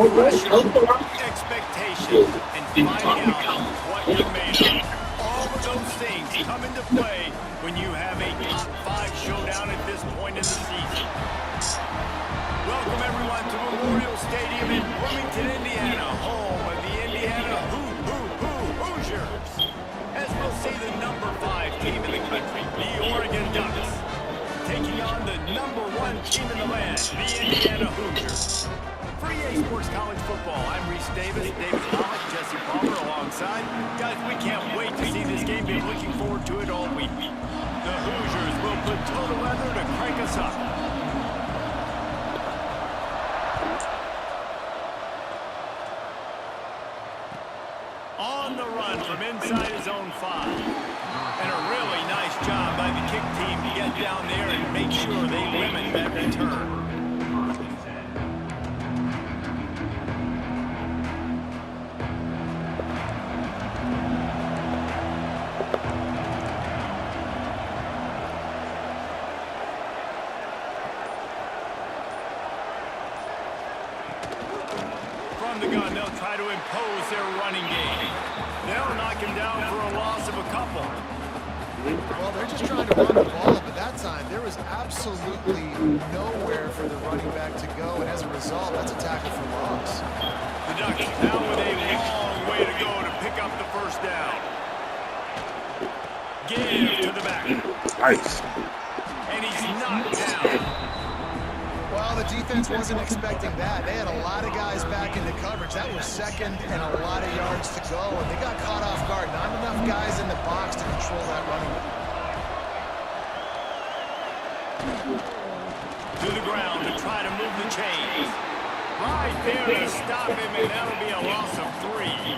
pressure, expectations, and finding out what you're made of. All of those things come into play when you have a top 5 showdown at this point in the season. Welcome, everyone, to Memorial Stadium in Bloomington, Indiana, home of the Indiana Hoosiers. As we'll see the number 5 team in the country, the Oregon Ducks, taking on the number 1 team in the land, the Indiana Hoosiers. For EA Sports College Football, I'm Reese Davis, David Pollock, Jesse Palmer alongside. Guys, we can't wait to see this game. Been looking forward to it all week. The Hoosiers will put total weather to crank us up. On the run from inside his own 5. And a really nice job by the kick team to get down there and make sure they limit that return. From the gun, they'll try to impose their running game. They'll knock him down for a loss of a couple. Well, they're just trying to run the ball, but that time there was absolutely nowhere for the running back to go, and as a result, that's a tackle for loss. The Ducks now with a long way to go to pick up the first down. Give to the back. Nice. And he's knocked down. Well, the defense wasn't expecting that. They had a lot of guys back into coverage. That was second and a lot of yards to go, and they got caught off guard. Not enough guys in the box to control that running back. To the ground to try to move the chains. Right there to stop him, and that'll be a loss of 3.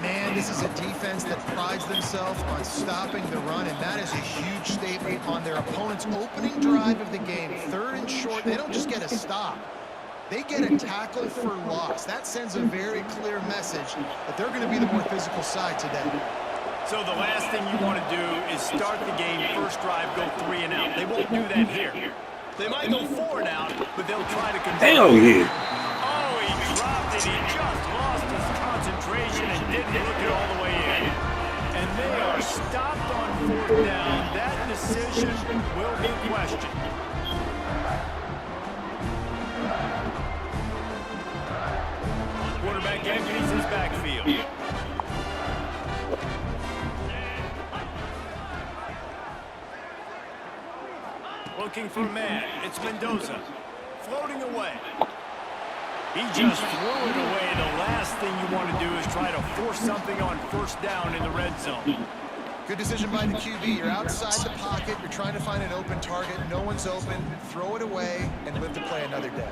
Man, this is a defense that prides themselves on stopping the run, and that is a huge statement on their opponent's opening drive of the game. 3rd and short, they don't just get a stop. They get a tackle for loss. That sends a very clear message that they're going to be the more physical side today. So the last thing you want to do is start the game, first drive, go 3 and out. They won't do that here. They might go 4 and out, but they'll try to control. Hell yeah. Oh, he dropped it. He just lost his concentration and didn't look it all the way in. And they are stopped on 4th down. That decision will be questioned. Quarterback empties his backfield. Looking for a man. It's Mendoza. Floating away. He just threw it away. The last thing you want to do is try to force something on 1st down in the red zone. Good decision by the QB. You're outside the pocket. You're trying to find an open target. No one's open. Throw it away and live to play another day.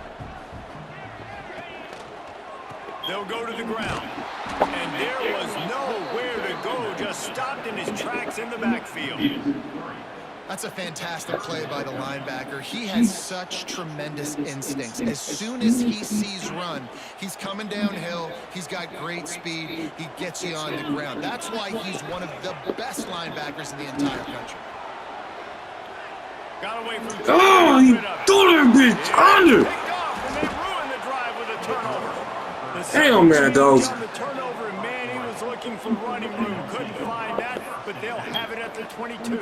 They'll go to the ground. And there was nowhere to go. Just stopped in his tracks in the backfield. That's a fantastic play by the linebacker. He has such tremendous instincts. As soon as he sees run, he's coming downhill. He's got great speed. He gets you on the ground. That's why he's one of the best linebackers in the entire country. Got away from Oh, he threw that bitch under. And they ruined the drive with a turnover. Damn, man, dogs. On the turnover, and man, he was looking for running room. Couldn't find that, but they'll have it at the 22.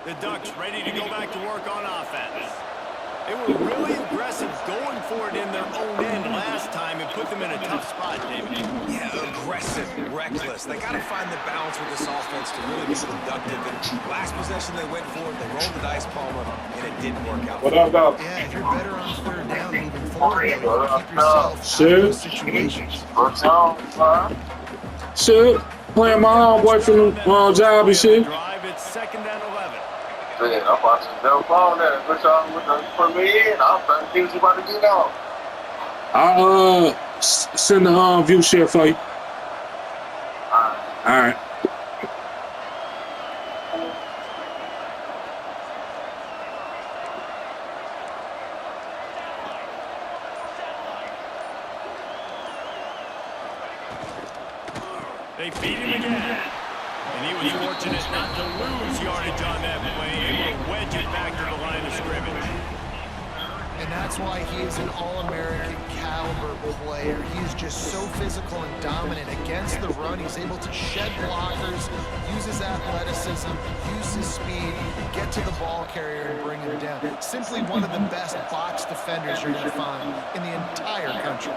The Ducks ready to go back to work on offense. They were really aggressive going for it in their own end last time and put them in a tough spot, David. Yeah, aggressive, reckless. They got to find the balance with this offense to really be productive. And last possession they went for it, they rolled the dice, Palmer, and it didn't work out. What up, dog? Yeah, if you're better on 3rd down moving forward, you keep yourself out of those situations. Shit. Playing my homeboy from the job and shit. Drive, it's 2nd and 11. Man, I'm watching Del Phone there. Put y'all for me in. I'm trying to see what you about to do now. I'll send the view share for you. All right. They feed him again. And he was fortunate not to lose yardage on that play, able to wedge it back to the line of scrimmage. And that's why he is an All-American caliber player. He is just so physical and dominant against the run. He's able to shed blockers, use his athleticism, use his speed, get to the ball carrier and bring him down. Simply one of the best box defenders you're going to find in the entire country.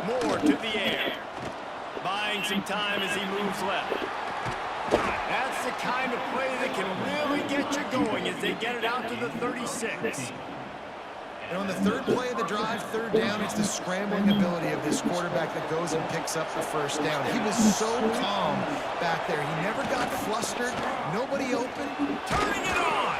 Moore to the air. Buying some time as he moves left. That's the kind of play that can really get you going as they get it out to the 36. And on the third play of the drive, third down, it's the scrambling ability of this quarterback that goes and picks up the first down. He was so calm back there. He never got flustered. Nobody open. Turning it on!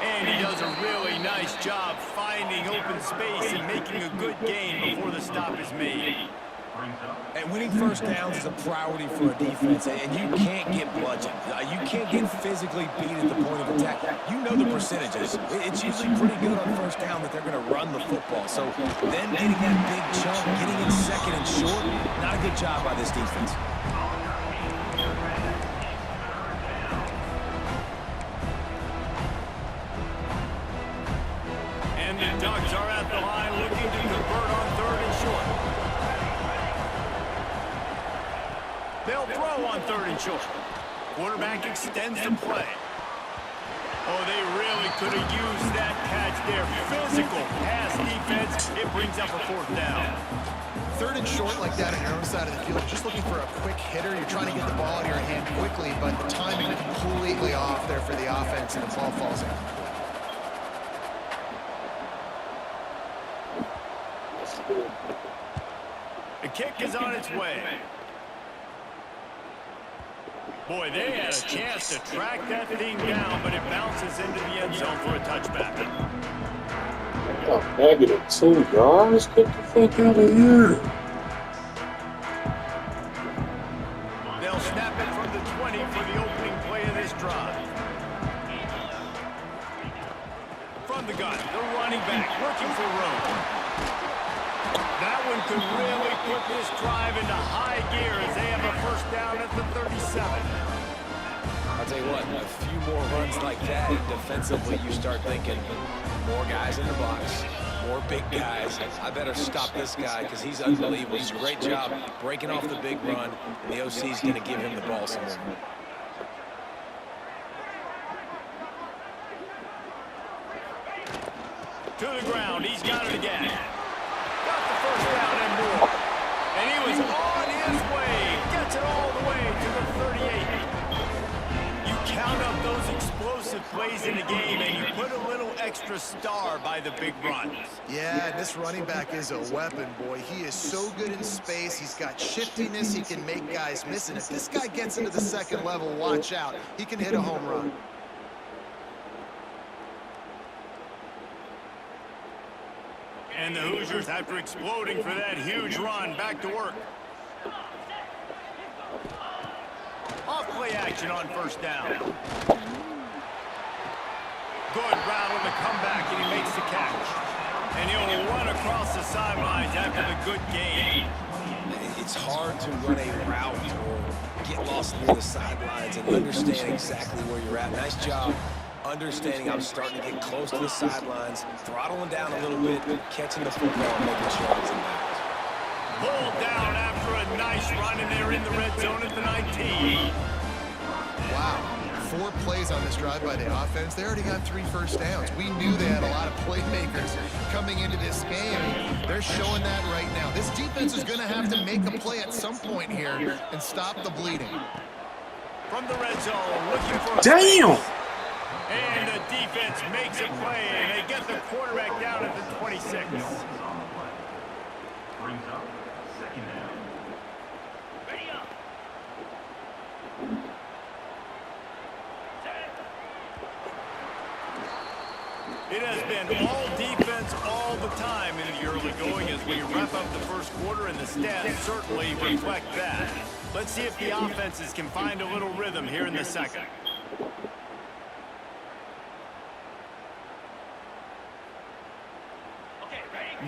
And he does a really nice job finding open space and making a good gain before the stop is made. And winning first downs is a priority for a defense, and you can't get bludgeoned. You can't get physically beat at the point of attack. You know the percentages. It's usually pretty good on first down that they're going to run the football. So then getting that big chunk, getting it second and short, not a good job by this defense. And the Ducks are at the line looking to convert on third and short. They'll throw on third and short. Quarterback extends the play. Oh, they really could have used that catch there. Physical pass defense. It brings up a fourth down. Third and short like that on your own side of the field, just looking for a quick hitter. You're trying to get the ball out of your hand quickly, but the timing completely off there for the offense, and the ball falls in. The kick is on its way. Boy, they had a chance to track that thing down, but it bounces into the end zone for a touchback. Oh, -2 yards? Get the fuck out of here. They'll snap it from the 20 for the opening play of this drive. From the gun, the running back looking for room. That one could really put this drive into high gear as they have a first down at the 37. I'll tell you what, a few more runs like that, defensively you start thinking, more guys in the box, more big guys. I better stop this guy because he's unbelievable. He's a great job breaking off the big run. The OC's going to give him the ball some more. To the ground, he's got it again. Got the first down and more. And he was on his way. Gets it all the way to the 38. You count up those explosive plays in the game and you put a little extra star by the big runs. Yeah, this running back is a weapon, boy. He is so good in space. He's got shiftiness. He can make guys miss. And if this guy gets into the second level, watch out. He can hit a home run. And the Hoosiers, after exploding for that huge run, back to work. Off play action on first down. Good route on the comeback, and he makes the catch. And he'll run across the sidelines after the good gain. It's hard to run a route or get lost near the sidelines and understand exactly where you're at. Nice job understanding I'm starting to get close to the sidelines, throttling down a little bit, catching the football and making sure it's in bounds. Pulled down after a nice run, and they're in the red zone at the 19. Wow. 4 plays on this drive by the offense. They already got 3 first downs. We knew they had a lot of playmakers coming into this game. They're showing that right now. This defense is going to have to make a play at some point here and stop the bleeding. From the red zone, looking for a Damn! And the defense makes a play, and they get the quarterback down at the 26. Brings up second down. Ready up. It has been all defense all the time in the early going as we wrap up the first quarter, and the stats certainly reflect that. Let's see if the offenses can find a little rhythm here in the second.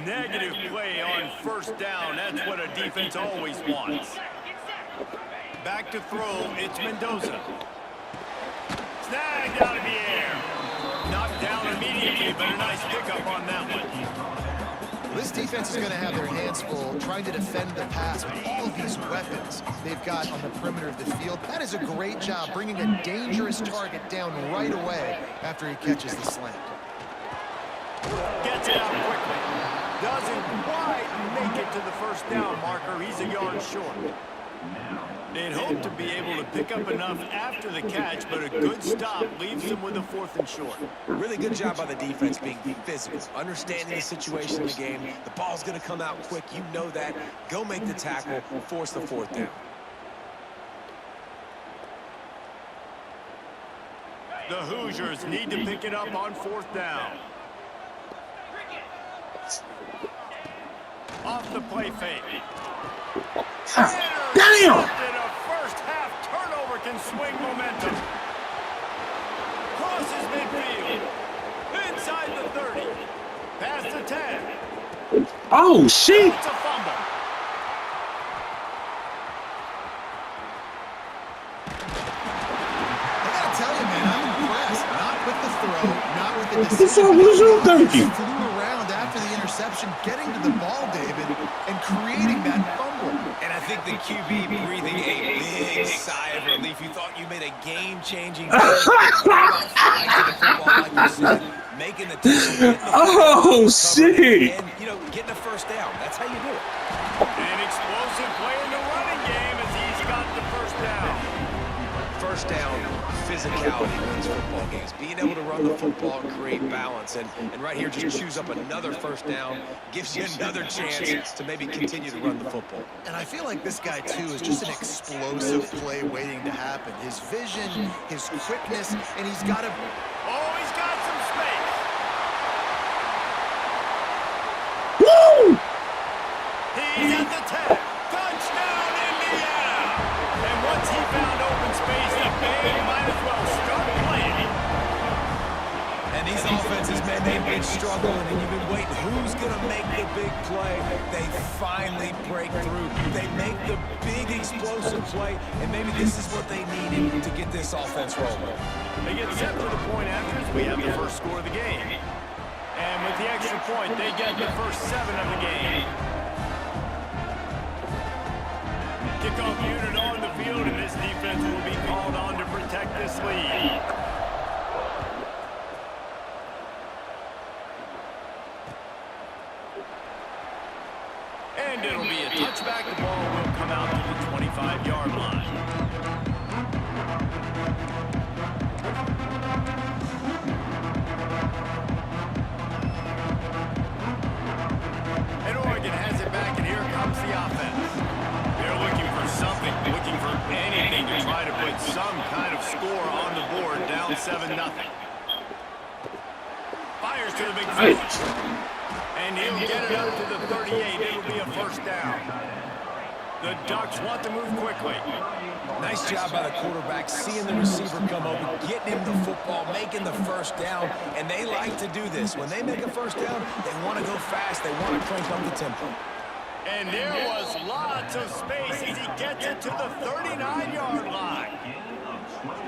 Negative play on first down. That's what a defense always wants. Back to throw, it's Mendoza. Snagged out of the air. Knocked down immediately, but a nice pickup on that one. This defense is going to have their hands full trying to defend the pass with all of these weapons they've got on the perimeter of the field. That is a great job bringing a dangerous target down right away after he catches the slant. Gets it out quickly. Doesn't quite make it to the first down marker. He's a yard short. They'd hope to be able to pick up enough after the catch, but a good stop leaves them with a 4th and short. Really good job by the defense being physical, understanding the situation in the game. The ball's going to come out quick. You know that. Go make the tackle, force the 4th down. The Hoosiers need to pick it up on 4th down. Off the play fake. Damn! A first half turnover can swing momentum. Crosses midfield. Inside the 30. Past the 10. Oh, shit! It's a fumble. I gotta tell you, man, I'm impressed. Not with the throw, not with the What the decision. fuck was you thinking? Flew around after the interception, getting to the ball, David, and creating that fumble. And I think the QB breathing a big sigh of relief. You thought you made a game-changing play. Like you said, making the tackle. Oh, shit! And, you know, getting a first down. That's how you do it. An explosive play in the running game as he's got the first down. First down, physicality wins football games. Being able to run the football and create balance. And right here, just choose up another first down. Gives you another chance to maybe continue to run the football. And I feel like this guy, too, is just an explosive play waiting to happen. His vision, his quickness, and he's got a... Oh, he's got some space. Woo! He's at the 10. Touchdown, Indiana. And once he found open space, the band might as well start playing. And these offenses, man, they've been struggling, and you've been waiting. Who's going to make the big play? They finally break through. They make the big explosive play, and maybe this is what they needed to get this offense rolling. They get set for the point after as we have the first score of the game. And with the extra point, they get the first 7 of the game. Kickoff unit on the field, and this defense will be called on to protect this lead. And it'll be a touchback. The ball will come out to the 25-yard line. And Oregon has it back, and here comes the offense. They're looking for something, looking for anything to try to put some kind of score on the board, down 7-0. Fires to the big field. And he'll get it up to the 38. It'll be a first down. The Ducks want to move quickly. Nice job by the quarterback, seeing the receiver come open, getting him the football, making the first down, and they like to do this. When they make a first down, they want to go fast. They want to crank up the tempo. And there was lots of space as he gets it to the 39-yard line.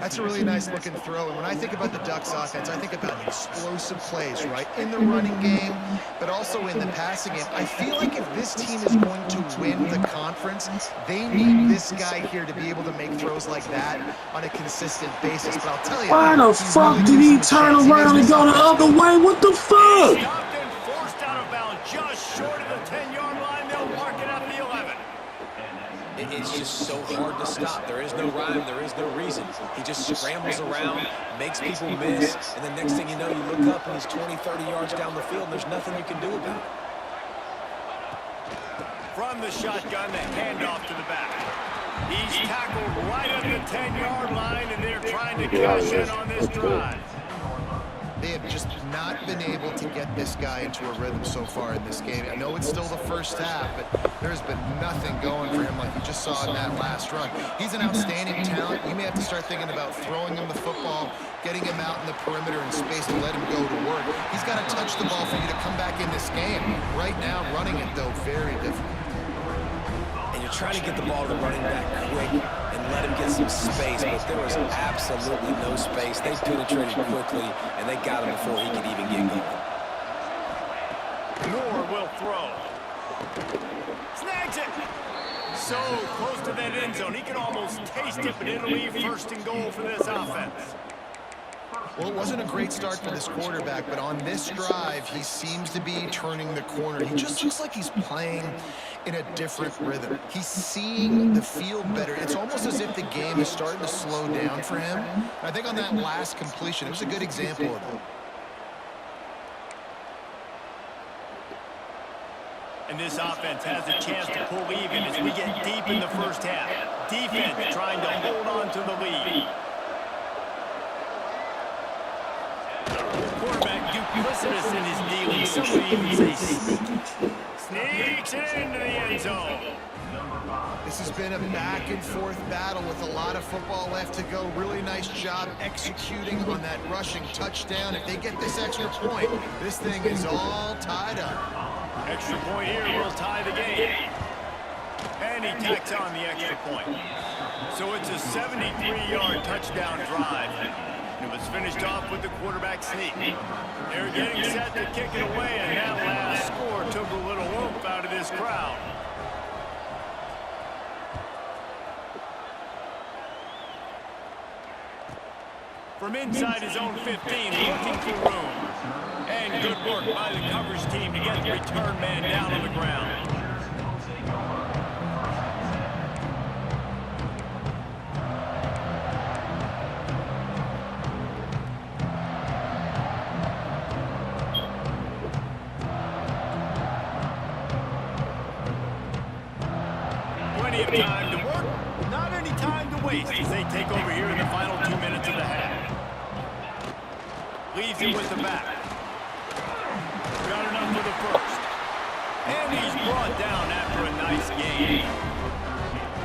That's a really nice looking throw. And when I think about the Ducks offense, I think about explosive plays, right? In the running game, but also in the passing game. I feel like if this team is going to win the conference, they need this guy here to be able to make throws like that on a consistent basis. But I'll tell you, Why the fuck did he turn around and go the other way? What the fuck? Stopped and forced out of bounds just short of the 10-yard line. They'll mark it at the 11. It's just so hard to stop. There is no rhyme. There is no reason. He just scrambles around, makes people miss, and the next thing you know, you look up and he's 20, 30 yards down the field, and there's nothing you can do about it. From the shotgun, the handoff to the back. He's tackled right at the 10-yard line, and they're trying to cash in on this drive. They have just not been able to get this guy into a rhythm so far in this game. I know it's still the first half, but there's been nothing going for him like you just saw in that last run. He's an outstanding talent. You may have to start thinking about throwing him the football, getting him out in the perimeter in space to let him go to work. He's got to touch the ball for you to come back in this game. Right now, running it, though, very difficult. And you're trying to get the ball to the running back quick and let him get some space, but there was absolutely no space. They penetrated quickly, and they got him before he could even get going. Moore will throw. Snags it. So close to that end zone. He can almost taste it, but it'll be first and goal for this offense. Well, it wasn't a great start for this quarterback, but on this drive, he seems to be turning the corner. He just looks like he's playing in a different rhythm. He's seeing the field better. It's almost as if the game is starting to slow down for him. And I think on that last completion, it was a good example of it. And this offense has a chance to pull even as we get deep in the first half. Defense trying to hold on to the lead. Quarterback duplicitous in his dealing. Some would even say sneaks it into the end zone. This has been a back-and-forth battle with a lot of football left to go. Really nice job executing on that rushing touchdown. If they get this extra point, this thing is all tied up. Extra point here will tie the game. And he tacks on the extra point. So it's a 73-yard touchdown drive. It was finished off with the quarterback sneak. They're getting set to kick it away, and that last score took a little oomph out of this crowd. From inside his own 15, looking for room. And good work by the coverage team to get the return man down on the ground. Plenty of time to work, not any time to waste as they take over here in the final 2 minutes of the half. Leaves it with the back. Got enough for the first. And he's brought down after a nice game.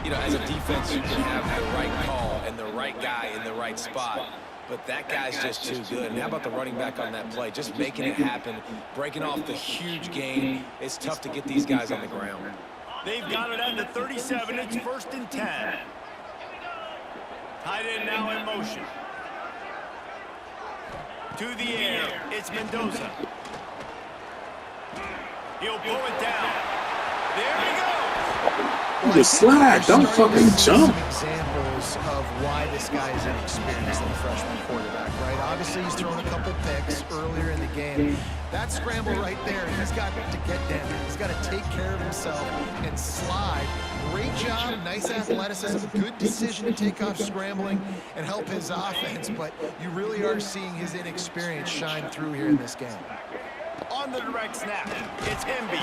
You know, as a defense, you can have the right call and the right guy in the right spot. But that guy's just too good. And how about the running back on that play? Just making it happen, breaking off the huge gain. It's tough to get these guys on the ground. They've got it at the 37. It's 1st and 10. Tight end now in motion. To the air, it's Mendoza. He'll pull it down. There he goes. Just slide, don't fucking jump. Some examples of why this guy is inexperienced in a freshman quarterback, right? Obviously, he's thrown a couple picks earlier in the game. That scramble right there, he's got to get down. He's got to take care of himself and slide. Great job, nice athleticism, good decision to take off scrambling and help his offense, but you really are seeing his inexperience shine through here in this game. On the direct snap, it's Emby.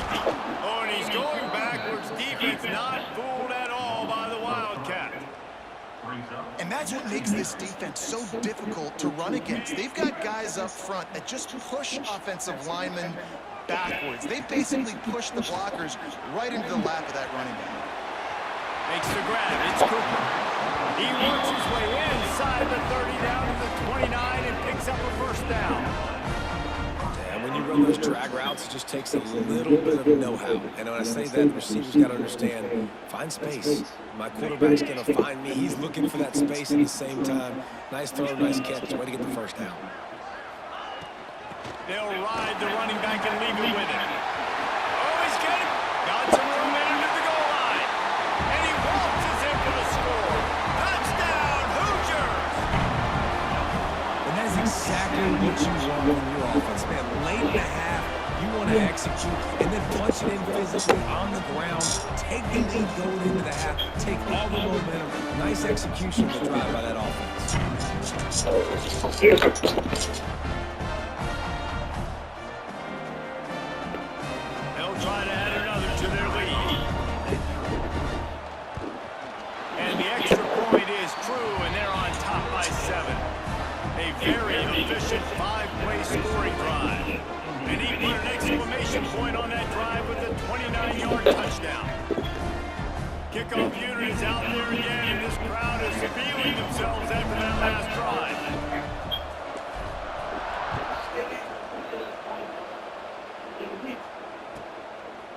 Oh, and he's going backwards. Defense not fooled at all by the Wildcat. And that's what makes this defense so difficult to run against. They've got guys up front that just push offensive linemen backwards. They basically push the blockers right into the lap of that running back. Makes the grab. It's Cooper. He works his way inside the 30 down to the 29 and picks up a first down. And when you run those drag routes, it just takes a little bit of know-how. And when I say that, receivers got to understand, find space. My quarterback's going to find me. He's looking for that space at the same time. Nice throw, nice catch. Way to get the first down. They'll ride the running back and leave it with him. Oh, he's got some room in under the goal line. And he waltzes in for the score. Touchdown, Hoosiers! And that's exactly what you want in your offense, man. Late in the half, you want to execute and then punch it in physically on the ground. Take the lead going into the half. Take all the momentum. Nice execution to drive by that offense. They'll try to add another to their lead. And the extra point is true, and they're on top by 7. A very efficient 5-play scoring drive. And he put an exclamation point on that drive with a 29-yard touchdown. Kickoff unit is out there again, and this crowd is feeling themselves after that last drive.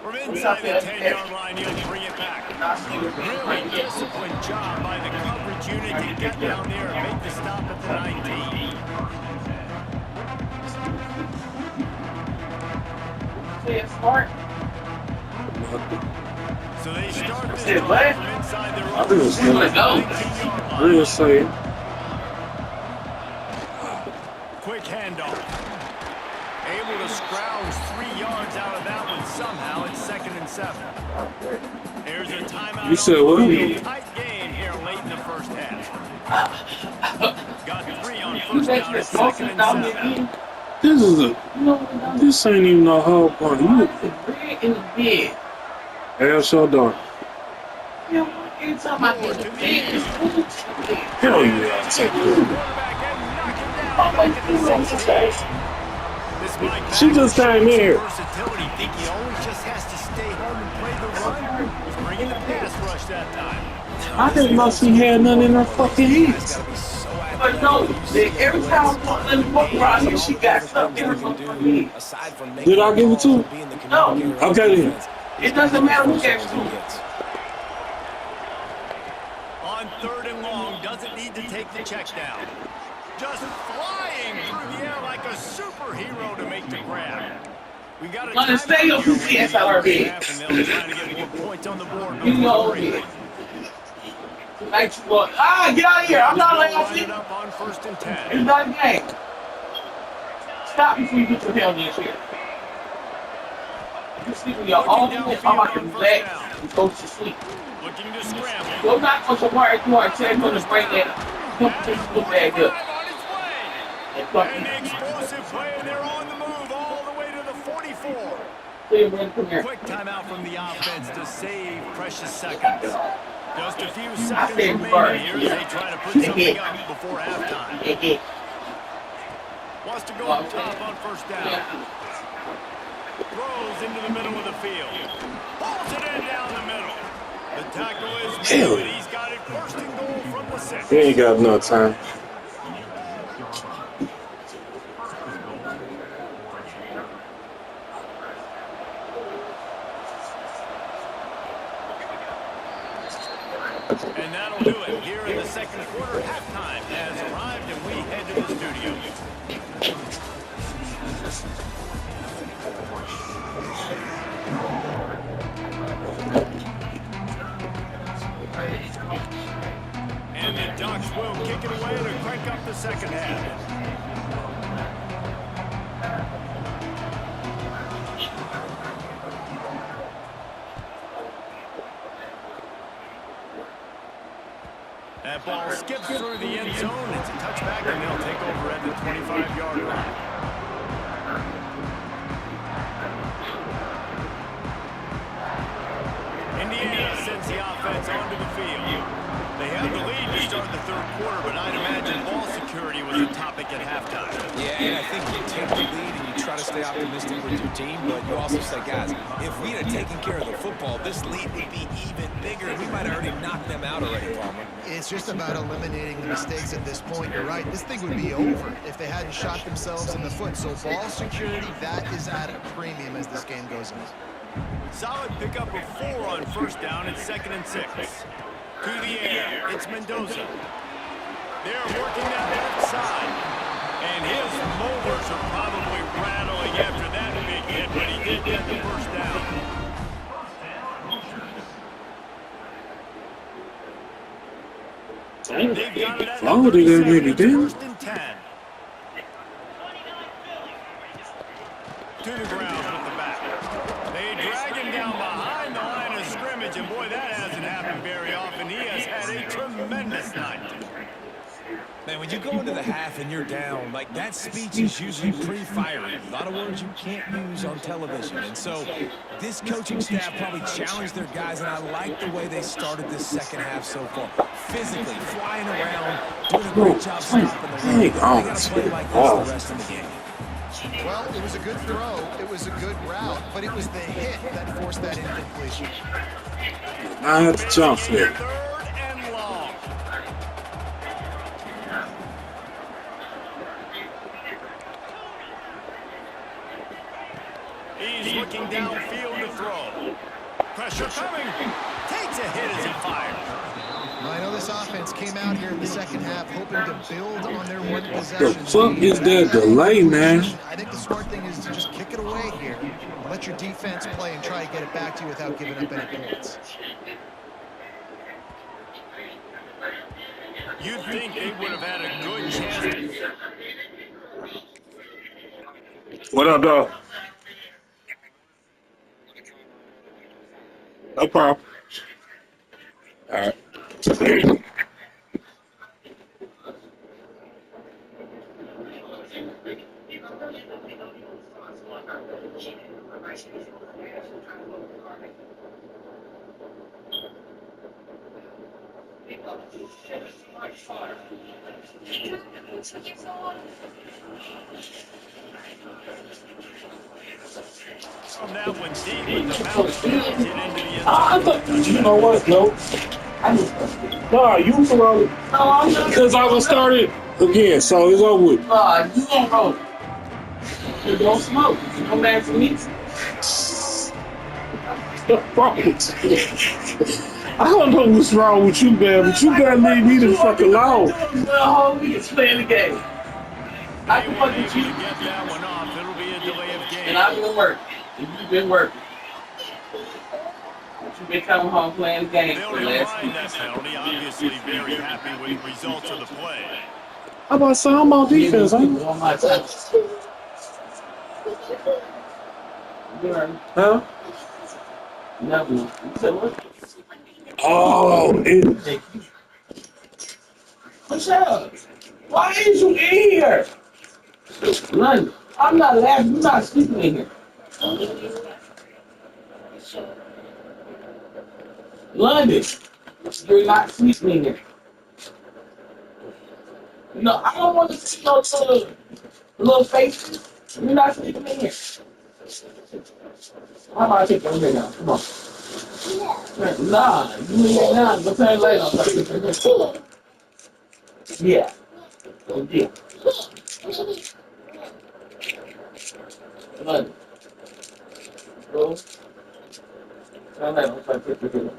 From inside the 10-yard line, he'll bring it back. Really disciplined job by the coverage unit to get down there and make the stop at the 19. So they start this drive from inside their own 19-yard line. Real say. Quick handoff. Able to scrounge 3 yards out of that one somehow. It's 2nd and 7. There's a timeout. You said what? Tight game here late in the first half. Got 3 on first down. It's 2nd and 7. This ain't even no whole point. Ask your daughter. Hell yeah, I'll take that. She just came here. Versatility. Think he always just has to stay home and play the run. He's bringing the pass rush that time. I didn't know she had none in her fucking hands. But no, every time I'm walk around here, she got stuff in her fucking head. Did I give it to her? No. Okay then. It doesn't matter who gave it to her. On 3rd and long, doesn't need to take the check down. Just flying through the air like a superhero to make the grab. We got a Gonna stay on his ass out our bed. and they'll try to get more points on the board. You know it. Like, well, get out of here. I'm not letting you Line see. it up on 1st and 10. It's not a game. Stop before you get your hell this here. You sleep with your own I'm about to relax and go to sleep. Looking to scramble. Go knock on some wire you are telling them to bring that little bag up. On its way. An explosive play, and they're on the move all the way to the 44. Come here. Quick timeout from the offense to save precious seconds. Just a few I seconds said remaining first. here as they try to put something up before halftime. Wants to go up top on 1st down. Throws into the middle of the field. Pulls it in down the middle. The tackle is made, but he's got it 1st and goal from the 6. He ain't got no time. And that'll do it here in the 2nd quarter. Halftime has arrived, and we head to the studio. And the Ducks will kick it away to crank up the 2nd half. That ball skips through the end zone. It's a touchback, and they'll take over at the 25-yard line. Indiana sends the offense onto the field. They have the lead to start the 3rd quarter, but I'd imagine ball security was a topic at halftime. Yeah, and I think you take the lead and you try to stay optimistic with your team, but you also say, guys, if we had taken care of the football, this lead would be even bigger. We might have already knocked them out already, Palmer. It's just about eliminating the mistakes at this point. You're right. This thing would be over if they hadn't shot themselves in the foot. So ball security, that is at a premium as this game goes on. Solid pickup of 4 on 1st down. It's 2nd and 6. To the air, it's Mendoza. They're working that left side. And his molars are probably rattling after that big hit, but he did get the 1st down. They've got it at the 37, 1st and 10. To the ground with the back. They drag him down behind the line of scrimmage, and boy, that hasn't happened very often. He has had a tremendous night. Man, when you go into the half and you're down, like that speech is usually pretty fiery. A lot of words you can't use on television. And so this coaching staff probably challenged their guys, and I like the way they started this 2nd half so far. Physically, flying around, doing a great job stopping the run. They got to play like this the rest of the game. Well, it was a good throw. It was a good route, but it was the hit that forced that incompletion. I had to jump for it. 3rd and long. He's looking downfield to throw. Pressure coming. takes a hit as he fires. I know this offense came out here in the second half hoping to build on their one The possession. fuck is that delay, man? I think the smart thing is to just kick it away here. Let your defense play and try to get it back to you without giving up any points. You'd think they would have had a good chance. What up, dog? No problem. All right. From that one deep with the bounce it into the end zone. You know what? No. Nah, you throw it. Because I was started again, so it's over with. You don't roll. You don't smoke. You don't mess with me. I don't know what's wrong with you, man, but you gotta leave me the fuck alone. The whole week is playing the game. I can fuck with you, Get that one off. It'll be a delay of game. and I've been working. And you've been working. But you've been coming home playing the game They'll for the last decline that penalty. Obviously very happy with the results of the play. How about some on defense, huh? One more time. Huh? Never. You said what? Oh, it. What's up? Why is you in here? London, I'm not laughing. You're not sleeping in here. London, you're not sleeping in here. No, I don't want to see no little faces. You're not sleeping in here. How about I take your hair down? Come on. Nah, you ain't got none. Go turn the light on. Yeah. Yeah. London. Go. Turn the light on. Try to take your hair down.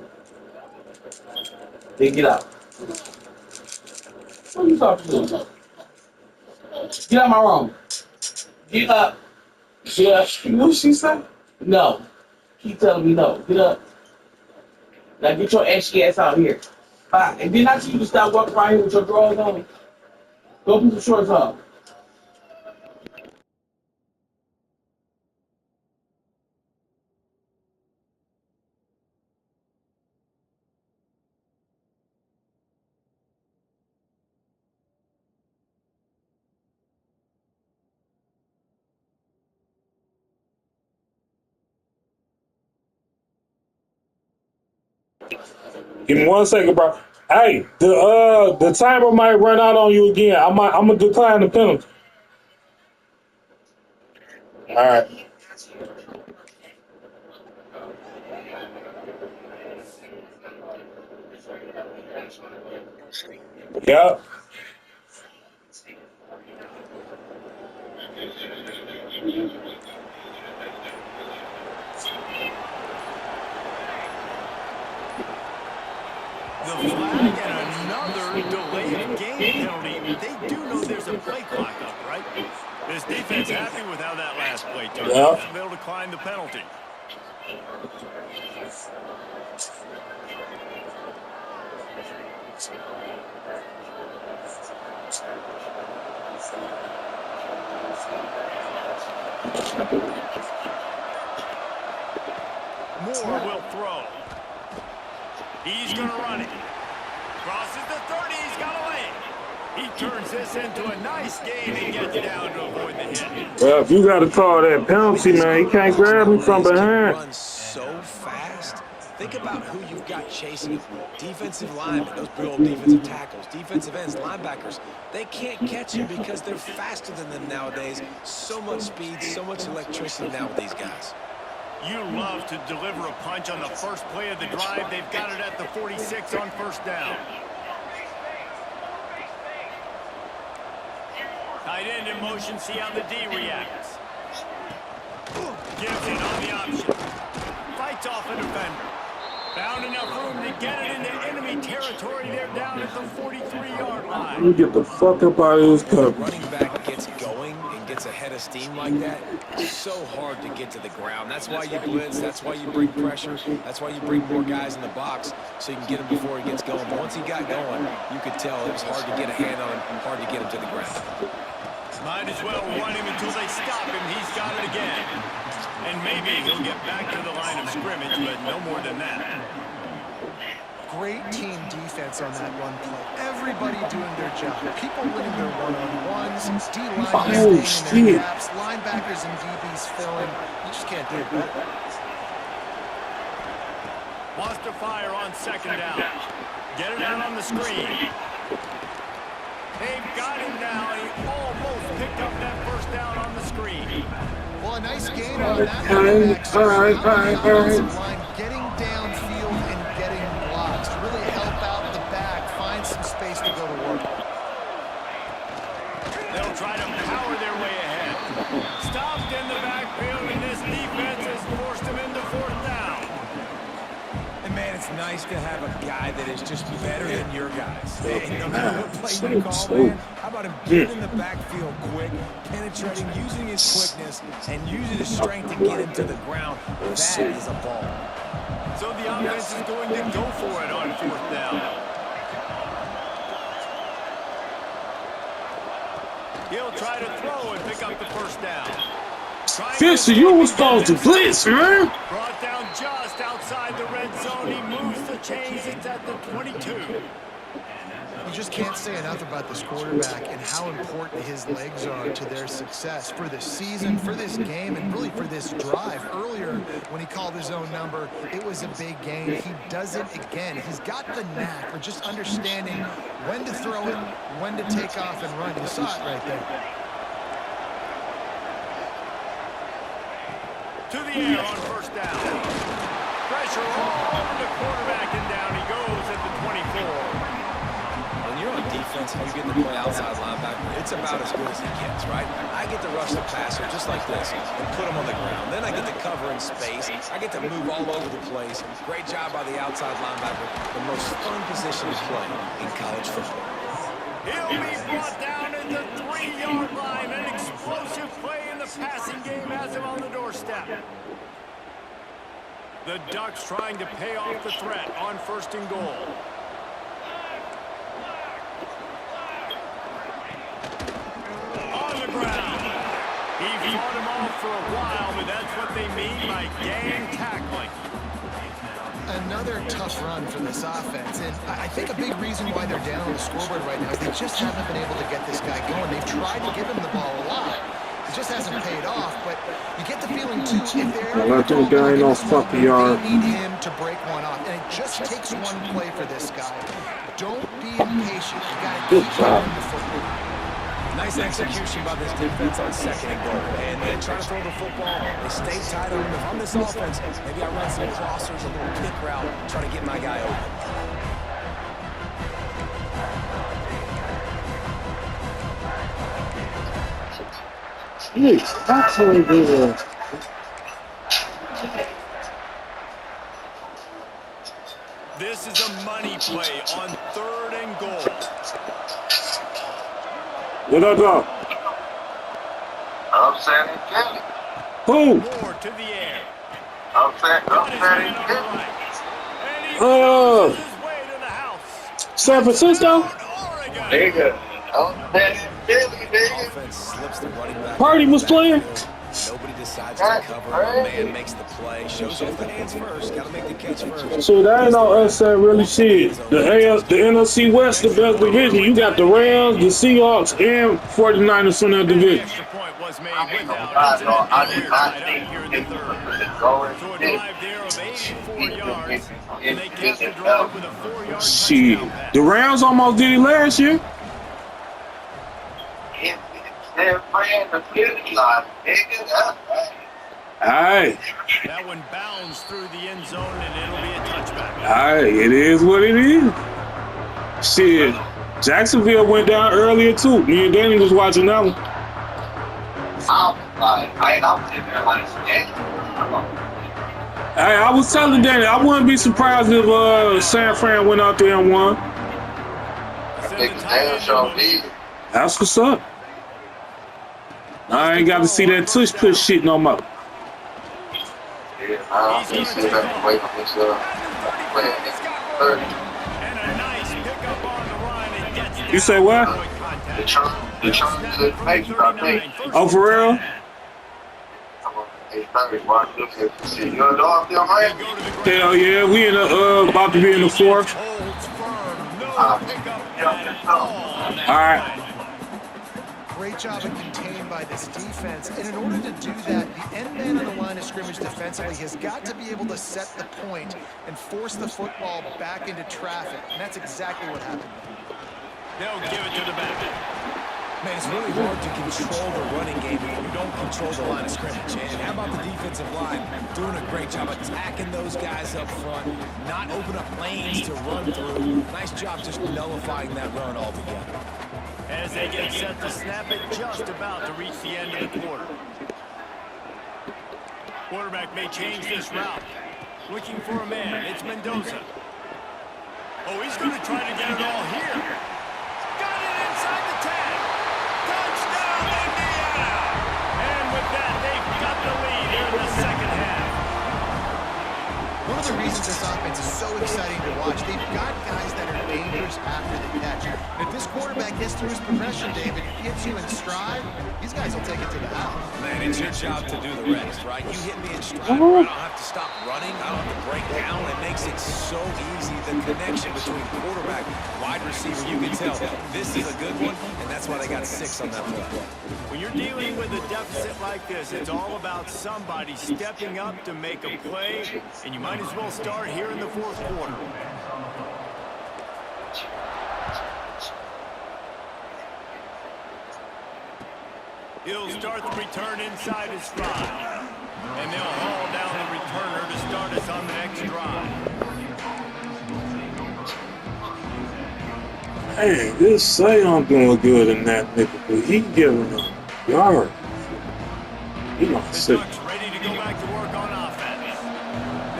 Then get out. What are you talking to? Get out of my room. Get up. Get up. You know what she said? No. Keep telling me no. Get up. Now get your ashy ass out here. Bye. And then I tell you to stop walking around here with your drawers on. Go put your shorts on. Give me 1 second, bro. Hey, the timer might run out on you again. I'm gonna decline the penalty. All right. Yep. The flag and another delay of game penalty. They do know there's a play clock up, right? This defense happy with how that last play turned out. Yeah. They'll decline the penalty. Moore will throw. He's going to run it. Crosses the 30. He's got away. He turns this into a nice game and gets down to avoid the hit. Well, if you got to call that penalty, man, you can't grab me from behind. Runs so fast. Think about who you've got chasing you. Defensive linemen, those big old defensive tackles, defensive ends, linebackers. They can't catch him because they're faster than them nowadays. So much speed, so much electricity now with these guys. You love to deliver a punch on the first play of the drive. They've got it at the 46 on first down. Tight end in motion, see how the D reacts. Gives it on the option. Fights off a defender. Found enough room to get it into enemy territory. They're down at the 43-yard line. Let me get the fuck up out of this When the cup. running back gets going and gets a head of steam like that, it's so hard to get to the ground. That's why you blitz. That's why you bring pressure. That's why you bring more guys in the box so you can get him before he gets going. But once he got going, you could tell it was hard to get a hand on him, hard to get him to the ground. Might as well run him until they stop him. He's got it again. And maybe he'll get back to the line of scrimmage, but no more than that. Great team defense on that run play. Everybody doing their job. People winning their one-on-ones, D-line staying in their gaps, linebackers and DBs filling. You just can't do it better. Wants to fire on second down. Get it out on the screen. They've got him now. He almost picked up that first down on the screen. Well, a nice gain on that. All right. Line getting downfield and getting blocks to really help out the back, find some space to go to work. They'll try to power their way ahead. Stopped in the backfield, and this defense has forced him into fourth down. And man, it's nice to have a guy that is just better than your guys. And no matter what play you call, man, how about him getting in the backfield quick, penetrating, using his quickness, and using his strength to get him to the ground. That is a ball. So the offense is going to go for it on fourth down. He'll try to throw and pick up the first down. Fisher, you was supposed to blitz, man. Brought down just outside the red zone. He moves the chains. It's at the 22. You just can't say enough about this quarterback and how important his legs are to their success for this season, for this game, and really for this drive. Earlier, when he called his own number, it was a big gain. He does it again. He's got the knack for just understanding when to throw it, when to take off and run. You saw it right there. To the air on first down. Pressure all over the quarterback, and down he goes at the 24. When you're on defense and you get to play outside linebacker, it's about as good as he gets, right? I get to rush the passer just like this and put him on the ground. Then I get to cover in space. I get to move all over the place. Great job by the outside linebacker. The most fun position to play in college football. He'll be brought down at the 3-yard line. An explosive play in the passing game has him on the doorstep. The Ducks trying to pay off the threat on first and goal. On the ground. He fought him off for a while, but that's what they mean by gang tackling. Another tough run for this offense, and I think a big reason why they're down on the scoreboard right now is they just haven't been able to get this guy going. They've tried to give him the ball a lot. It just hasn't paid off, but you get the feeling, too, if they're Let them guy in off fucking yard. they need him to break one off, and it just takes one play for this guy. Don't be impatient. You got to keep running the football. Nice execution by this defense on second and goal. And they try to throw the football. They stay tight on him. If I'm this offense, maybe I run some crossers, a little kick route, try to get my guy open. Jeez, that's really good. This is a money play on third and goal. What up? I'm saying Kelly. Who? Moore to the air. I'm saying Got his man on the Kelly. right. And he Oh. forces his way to the house. San Francisco? Oregon. Nigga. I'm saying Kelly, nigga. Offense slips the running back. Party was playing. Nobody decides to cover. A man makes the play. Shows off the hands first. Got to make the catch first. So that ain't all us that really shit. The NFC West, the best division. You got the Rams, the Seahawks, and 49ers from that The division. extra point was made I without know. I incident. did not Right think out here in it the third. going So a to drive there of 84 yards, and they kept the drive with a 4-yard Shit. touchdown pass. The Rams almost did it last year. They're playing the finish line, nigga. That's right. Aye. That one bounds through the end zone, and it'll be a touchback. Aye, it is what it is. Shit. Jacksonville went down earlier too. Me and Danny was watching that one. I'm like, I'm sitting there like, yeah. I was telling Danny, I wouldn't be surprised if San Fran went out there and won. Make the damn show easy. That's what's up. I ain't got to see that tush push shit no more. Yeah, I don't see that away from this playing 30. And a nice pickup on the run and gets down. You say what? The chunk to make it, I think. Oh, for real? Hey, Curry, watch this. See, you're a dog there, man? Hell yeah, we in the about to be in the fourth. Holds firm. No pickup Yeah, at all. All right. Great job of contained by this defense. And in order to do that, the end man on the line of scrimmage defensively has got to be able to set the point and force the football back into traffic. And that's exactly what happened. They'll give it to the back. Man, it's really hard to control the running game if you don't control the line of scrimmage. And how about the defensive line doing a great job attacking those guys up front, not open up lanes to run through. Nice job just nullifying that run altogether. As they get set to snap it, just about to reach the end of the quarter. Quarterback may change this route. Looking for a man. It's Mendoza. Oh, he's going to try to get it all here. Got it inside the 10. Touchdown, Indiana! And with that, they've got the lead here in the second half. One of the reasons this offense is so exciting to watch, they've got guys that are dangerous after the catch. And if this quarterback gets through his progression, David, gets you in stride, these guys will take it to the house. Man, it's your job to do the rest, right? You hit me in stride where I don't have to stop running. I don't have to break down. It makes it so easy. The connection between quarterback, wide receiver, you can tell this is a good one, and that's why they got 6 on that play. When you're dealing with a deficit like this, it's all about somebody stepping up to make a play, and you might as well start here in the fourth quarter. He'll start the return inside his stride, and they'll haul down the returner to start us on the next drive. Hey, this Sion doing good in that nigga, but he giving them yard. He gonna The sit. Ducks ready to go back to work on offense.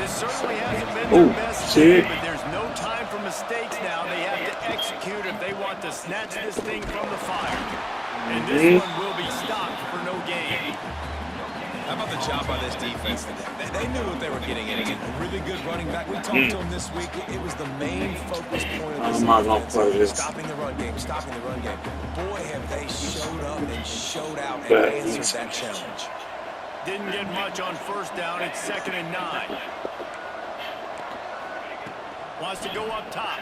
This certainly hasn't been Oh, their best shit. game, but there's no time for mistakes now. They have to execute if they want to snatch this thing from the fire. And this one will be stopped for no gain. How about the job by this defense today? They knew what they were getting in. A really good running back. We talked to him this week. It was the main focus point of this I'm not gonna defense. play this. Stopping the run game, stopping the run game. Boy, have they showed up and showed out and Bad answered defense. that challenge. Didn't get much on first down. It's 2nd and 9. Wants to go up top.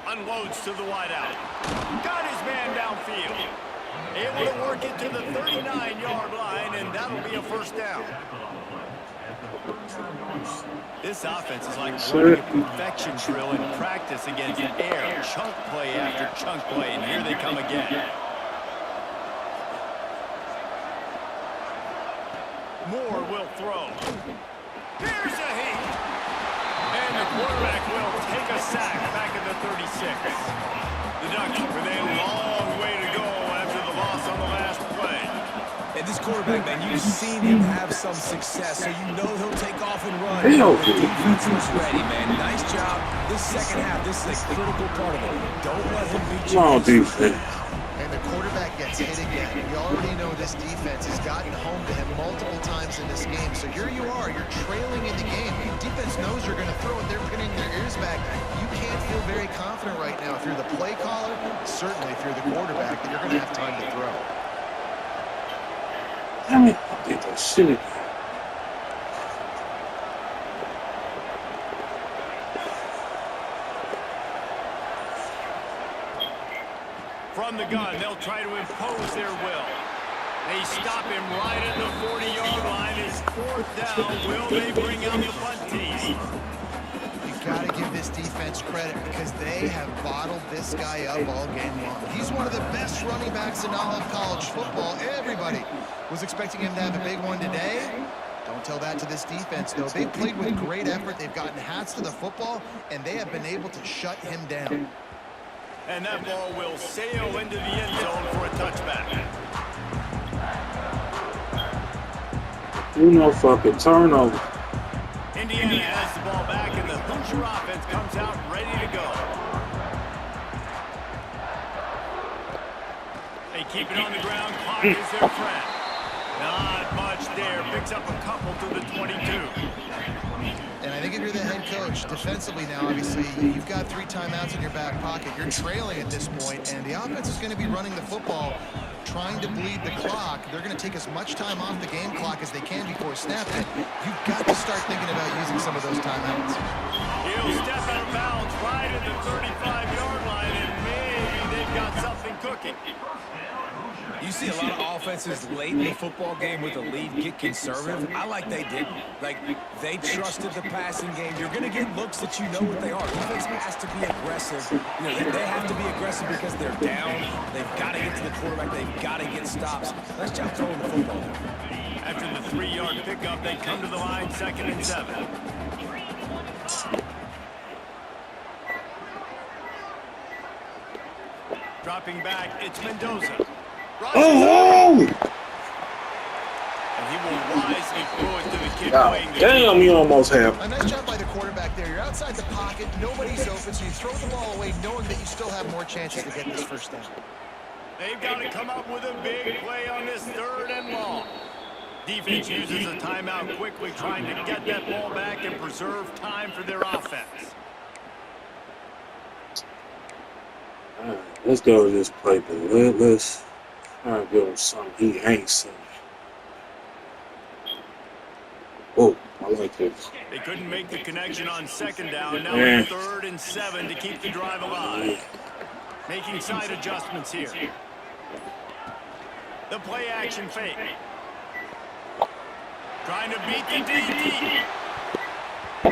Unloads to the wideout. Got his man downfield. Able to work it to the 39-yard line, and that'll be a first down. This offense is like running a perfection drill in practice against air. Chunk play after chunk play, and here they come again. Moore will throw. Here's a heat. And the quarterback will take a sack back at the 36. The Ducks with a long way to go after the loss on the last play. And this quarterback, man, you've seen him have some success, so you know he'll take off and run. Hell. The defense was ready, man. Nice job. This second half, this is a critical part of it. Don't let him beat you. Come on, defense. And the quarterback gets hit again. We already know this defense has gotten home to him multiple times in this game. So here you are, you're trailing in the game. The defense knows you're going to throw it. They're pinning their ears back. You can't feel very confident right now if you're the play caller, certainly if you're the quarterback, that you're going to have time to throw. Damn it, I did that shit again. From the gun, they'll try to impose their will. They stop him right at the 40-yard line. It's 4th down. Will they bring out the punt team? You've got to give this defense credit because they have bottled this guy up all game long. He's one of the best running backs in all of college football. Everybody was expecting him to have a big one today. Don't tell that to this defense, though. They played with great effort. They've gotten hats to the football, and they have been able to shut him down. And that ball will sail into the end zone for a touchback. You know, fucking turnover. Indiana has the ball back, and the Hoosier offense comes out ready to go. They keep it on the ground. Clock is their friend. Not much there. Picks up a couple to the 22. And I think if you're the head coach, defensively now, obviously, you've got 3 timeouts in your back pocket. You're trailing at this point, and the offense is going to be running the football, trying to bleed the clock. They're going to take as much time off the game clock as they can before snapping it. You've got to start thinking about using some of those timeouts. He'll step out of bounds right at the 35-yard line, and maybe they've got something cooking. You see a lot of offenses late in the football game with a lead get conservative. I like they didn't. Like, they trusted the passing game. You're going to get looks that you know what they are. Defense has to be aggressive. You know, they have to be aggressive because they're down. They've got to get to the quarterback. They've got to get stops. Nice job throwing the football. After the 3-yard pickup, they come to the line, 2nd and 7. Dropping back, it's Mendoza. Oh! And he will wisely throw it to the kid playing the Damn, you almost have. A nice job by the quarterback there. You're outside the pocket. Nobody's open, so you throw the ball away knowing that you still have more chances to get this first down. They've got to come up with a big play on this 3rd and long. Defense uses a timeout quickly, trying to get that ball back and preserve time for their offense. All right, let's go to this play, but let's try to give him something he ain't seen. Oh, I like this. They couldn't make the connection on 2nd down. Now it's 3rd and 7 to keep the drive alive. Making side adjustments here. The play action fake. Trying to beat the DT.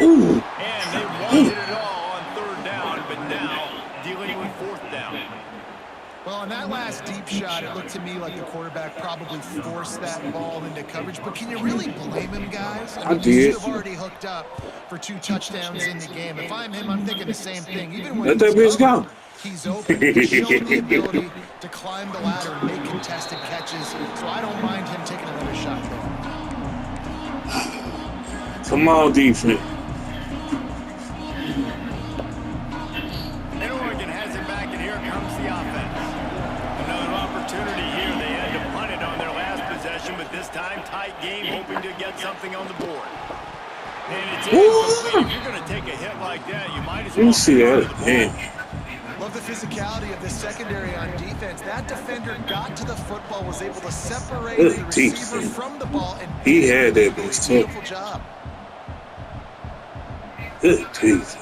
Ooh. And they wanted it all on 3rd down, but now dealing with 4th down. Well, on that last deep shot, it looked to me like the quarterback probably forced that ball into coverage. But can you really blame him, guys? I mean, did. He should have already hooked up for 2 touchdowns in the game. If I'm him, I'm thinking the same thing. Even when Let that bitch go. he's open. He's shown the ability to climb the ladder and make contested catches. So I don't mind him taking another shot there. Come on, defense. And Oregon has it back, and here comes the offense. Another opportunity here. They had to punt it on their last possession, but this time tight game, hoping to get something on the board. And it's incomplete. If you're going to take a hit like that, you might as well. You see that, man. Love the physicality of the secondary on defense. That defender got to the football, was able to separate the receiver from the ball, and he had that bitch too. Beautiful job. Good teeth.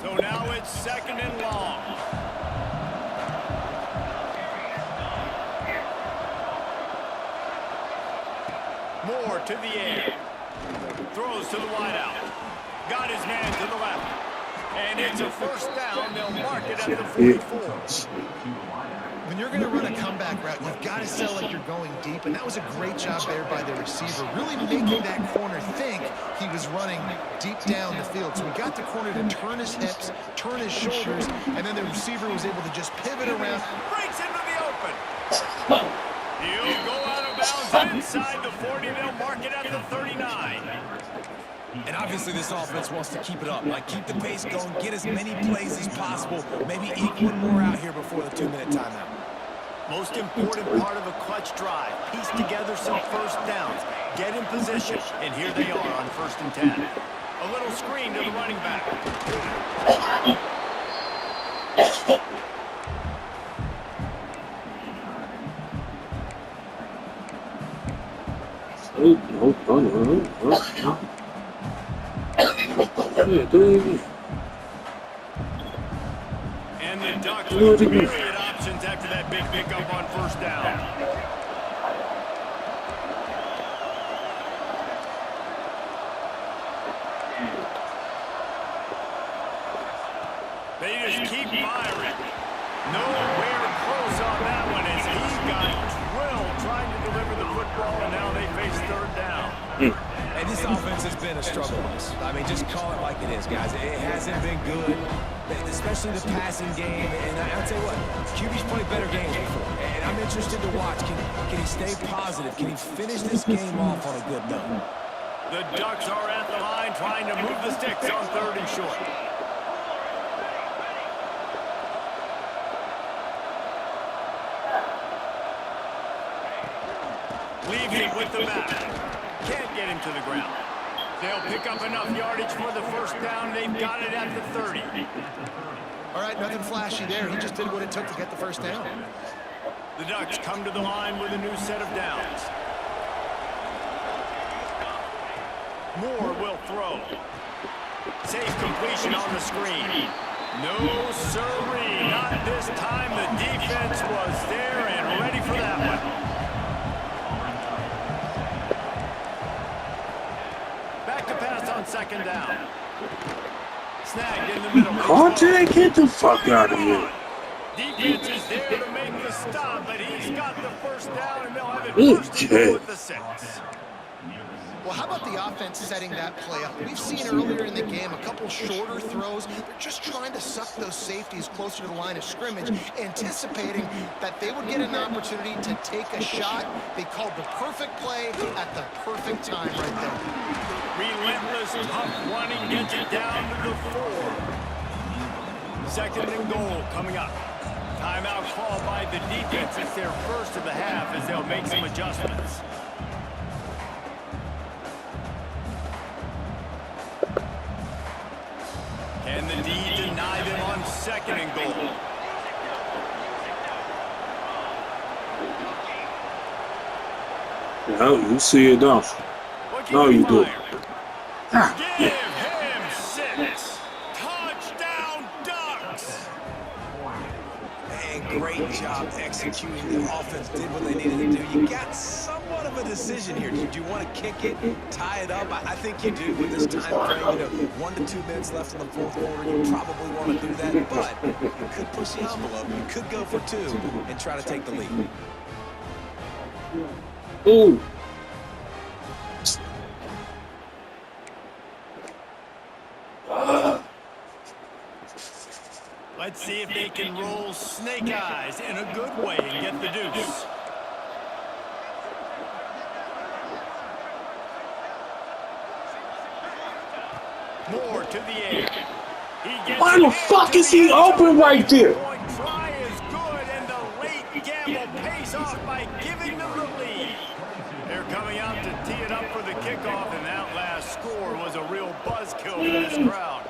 So now it's 2nd and long. Moore to the air. Throws to the wideout. Got his man to the left. And it's a 1st down. They'll mark it at the 44. When you're going to run a comeback route, you've got to sell like you're going deep, and that was a great job there by the receiver, really making that corner think he was running deep down the field. So he got the corner to turn his hips, turn his shoulders, and then the receiver was able to just pivot around. Breaks into the open. He'll go out of bounds inside the 40. They'll mark it at the 39. And obviously this offense wants to keep it up. Like, keep the pace going, get as many plays as possible, maybe eke one more out here before the 2-minute timeout. Most important part of a clutch drive. Piece together some 1st downs. Get in position. And here they are on 1st and 10. A little screen to the running back. Oh. And the Ducks with myriad options after that big pickup on 1st down. They just keep firing. Nowhere close on that one as he got drilled trying to deliver the football, and now they face 3rd down. And this offense has been a struggle. I mean, just call it like it is, guys. It hasn't been good, especially the passing game. And I'll tell you what, QB's played better games before. And I'm interested to watch. Can he stay positive? Can he finish this game off on a good note? The Ducks are at the line trying to move the sticks on 3rd and short. Leaves it with the back. Can't get him to the ground. They'll pick up enough yardage for the first down. They've got it at the 30. All right, nothing flashy there. He just did what it took to get the first down. The Ducks come to the line with a new set of downs. Moore will throw. Safe completion on the screen. No, sirree. Not this time. The defense was there and ready for that one. Back to pass on 2nd down. Snagged in the middle. Conte, get the fuck out of here. Defense is there to make the stop, but he's got the first down, and they'll have it Good first and goal kid. at the 6. Well, how about the offense setting that play up? We've seen earlier in the game a couple shorter throws. They're just trying to suck those safeties closer to the line of scrimmage, anticipating that they would get an opportunity to take a shot. They called the perfect play at the perfect time right there. Relentless, tough running gets it down to the 4. 2nd and goal coming up. Timeout called by the defense. It's their first of the half as they'll make some adjustments. Can the D deny them on 2nd and goal? No, you see it, don't you? What can No, you do. fire? Give him 6. Touchdown, Ducks! And great job executing. The offense did what they needed to do. You got somewhat of a decision here. Do you want to kick it, tie it up? I think you do with this time frame. 1 to 2 minutes left in the 4th quarter. You probably want to do that, but you could push the envelope. You could go for 2 and try to take the lead. Ooh. Let's see if they can roll snake eyes in a good way and get the deuce. Moore to the air. He gets Why the it fuck to is the he end zone. open right there? Point try is good, and the late gamble pays off by giving them the lead. They're coming out to tee it up for the kickoff, and that last score was a real buzzkill for this crowd.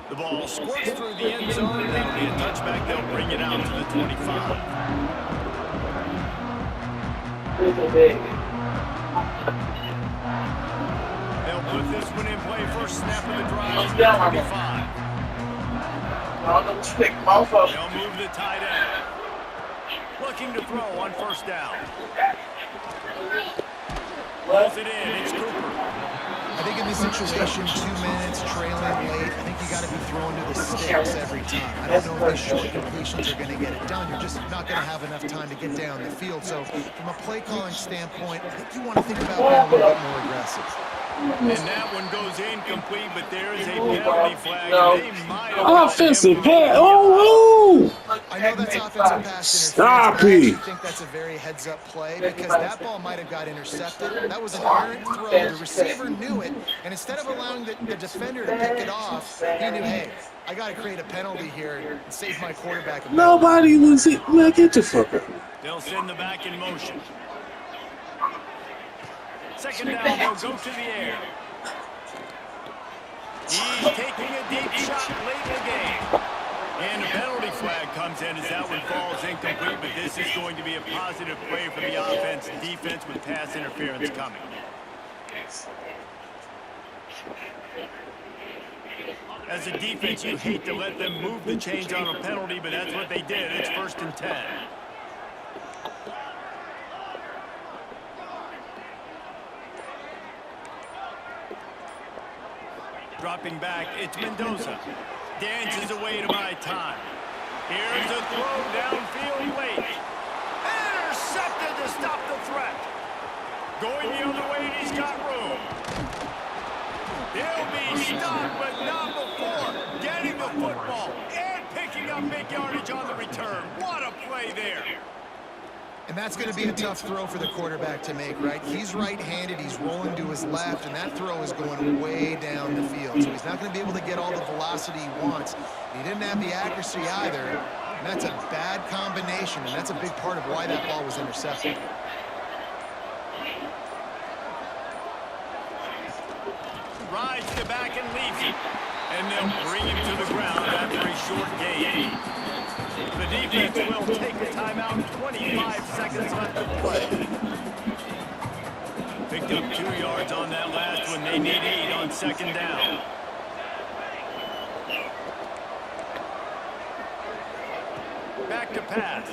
The ball squirts through the end zone. That'll be a touchback. They'll bring it out to the 25. They'll put this one in play. First snap of the drive. 25. They'll move the tight end. Looking to throw on 1st down. Pulls it in. It's Cooper. I think in this situation, 2 minutes, trailing late, I think you got to be throwing to the sticks every time. I don't know if these short completions are going to get it done. You're just not going to have enough time to get down the field. So from a play calling standpoint, I think you want to think about being a little bit more aggressive. And that one goes incomplete, but there is a penalty flag. They might have Offensive gotten pass. him. Oh, I know that's offensive pass Stop interference, but I actually it. think that's a very heads-up play because that ball might have got intercepted. That was an errant throw. The receiver knew it, and instead of allowing the defender to pick it off, he knew, hey, I got to create a penalty here and save my quarterback. A nobody was it. Man, get the fuck out. They'll send the back in motion. 2nd down, they'll go to the air. He's taking a deep shot late in the game. And a penalty flag comes in as that one falls incomplete, but this is going to be a positive play for the offense. Defense with pass interference coming. As a defense, you hate to let them move the chains on a penalty, but that's what they did. It's 1st and 10. Dropping back, it's Mendoza. Dances away to my time. Here's a throw downfield late. Intercepted to stop the threat. Going the other way, and he's got room. He'll be stopped, but not before getting the football and picking up big yardage on the return. What a play there. And that's going to be a tough throw for the quarterback to make, right? He's right-handed, he's rolling to his left, and that throw is going way down the field. So he's not going to be able to get all the velocity he wants. He didn't have the accuracy either, and that's a bad combination, and that's a big part of why that ball was intercepted. Rides the back and leaves it. And they'll bring him to the ground after a short gain. The defense will take a timeout. 25 seconds left to play. Picked up 2 yards on that last one. They need 8 on second down. Back to pass.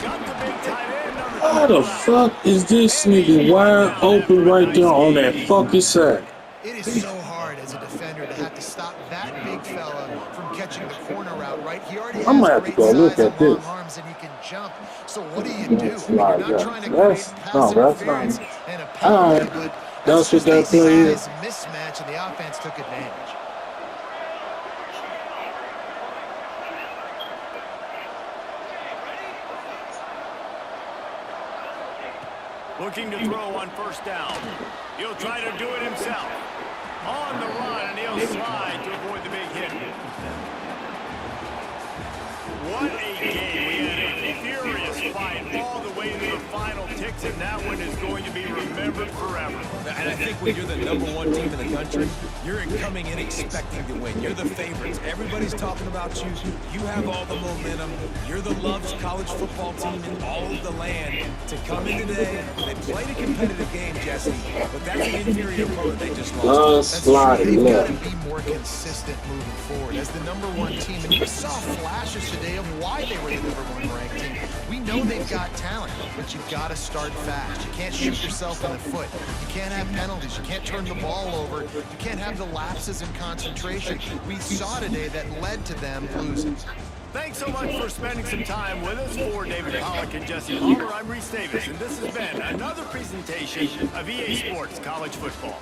Got the big tight end on the How the fuck is this nigga wide open right there on that fucking side? It is so hard as a defender to have to stop that big fella from catching the corner route, right? He already has I'm gonna have to great go look size at and long this. arms, and he can jump. So what do? You're That's not not- trying to that's- create pass no, that's interference not- and a penalty, Alright. but That's just what that a play is. size mismatch, and the offense took advantage. Looking to throw on first down. He'll try to do it himself. On the run, and he'll slide to avoid the big hit. What a game. We had a furious fight all the way to the final ticks, and that one is going to be remembered forever. And I think when you're the #1 team in the country, you're coming in expecting to win. You're the favorites. Everybody's talking about you. You have all the momentum. You're the loved college football team in all of the land. To come in today, they played a competitive game, Jesse, but that's an inferior opponent they just lost. That's true. Slide They've got left. to be more consistent moving forward as the #1 team. And you saw flashes today of why they were the #1 ranked team. We know they've got talent, but you've got to start fast. You can't shoot yourself in the foot. You can't have penalties. You can't turn the ball over. You can't have the lapses in concentration. We saw today that led to them losing. Thanks so much for spending some time with us. For David Pollock and Jesse Palmer, I'm Reese Davis, and this has been another presentation of EA Sports College Football.